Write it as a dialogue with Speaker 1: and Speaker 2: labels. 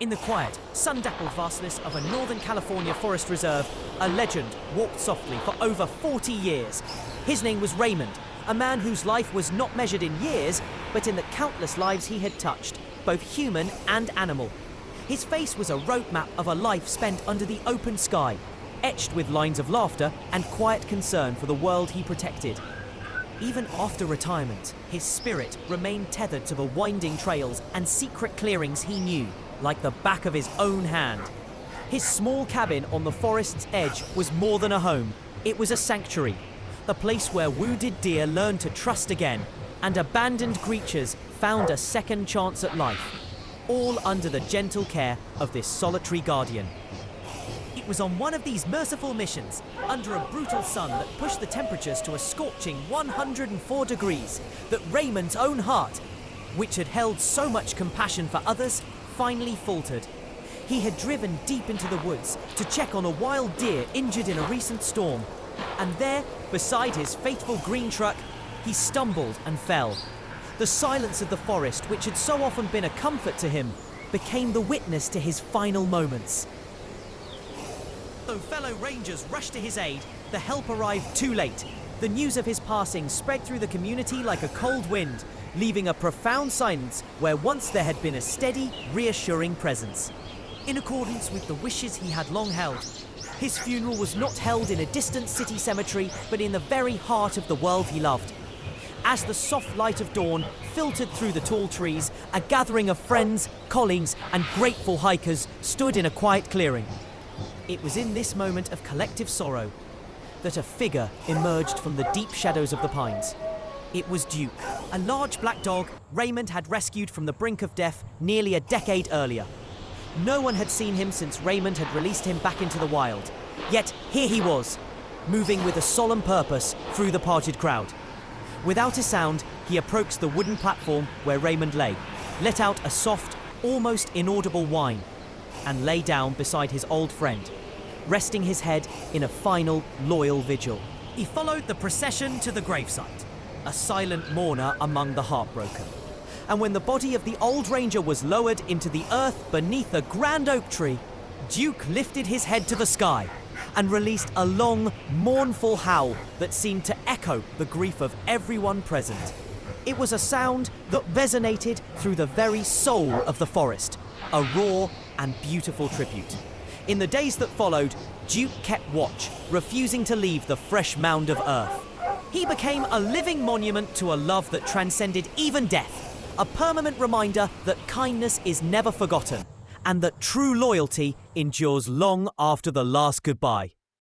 Speaker 1: In the quiet, sun-dappled vastness of a Northern California forest reserve, a legend walked softly for over 40 years. His name was Raymond, a man whose life was not measured in years, but in the countless lives he had touched, both human and animal. His face was a road map of a life spent under the open sky, etched with lines of laughter and quiet concern for the world he protected. Even after retirement, his spirit remained tethered to the winding trails and secret clearings he knew, like the back of his own hand. His small cabin on the forest's edge was more than a home. It was a sanctuary, the place where wounded deer learned to trust again, and abandoned creatures found a second chance at life, all under the gentle care of this solitary guardian. It was on one of these merciful missions, under a brutal sun that pushed the temperatures to a scorching 104 degrees, that Raymond's own heart, which had held so much compassion for others, finally faltered. He had driven deep into the woods to check on a wild deer injured in a recent storm, and there, beside his faithful green truck, he stumbled and fell. The silence of the forest, which had so often been a comfort to him, became the witness to his final moments. Though fellow rangers rushed to his aid, the help arrived too late. The news of his passing spread through the community like a cold wind, leaving a profound silence where once there had been a steady, reassuring presence. In accordance with the wishes he had long held, his funeral was not held in a distant city cemetery, but in the very heart of the world he loved. As the soft light of dawn filtered through the tall trees, a gathering of friends, colleagues, and grateful hikers stood in a quiet clearing. It was in this moment of collective sorrow that a figure emerged from the deep shadows of the pines. It was Duke, a large black dog Raymond had rescued from the brink of death nearly a decade earlier. No one had seen him since Raymond had released him back into the wild. Yet here he was, moving with a solemn purpose through the parted crowd. Without a sound, he approached the wooden platform where Raymond lay, let out a soft, almost inaudible whine, and lay down beside his old friend, resting his head in a final, loyal vigil. He followed the procession to the gravesite, a silent mourner among the heartbroken. And when the body of the old ranger was lowered into the earth beneath a grand oak tree, Duke lifted his head to the sky and released a long, mournful howl that seemed to echo the grief of everyone present. It was a sound that resonated through the very soul of the forest, a raw and beautiful tribute. In the days that followed, Duke kept watch, refusing to leave the fresh mound of earth. He became a living monument to a love that transcended even death, a permanent reminder that kindness is never forgotten, and that true loyalty endures long after the last goodbye.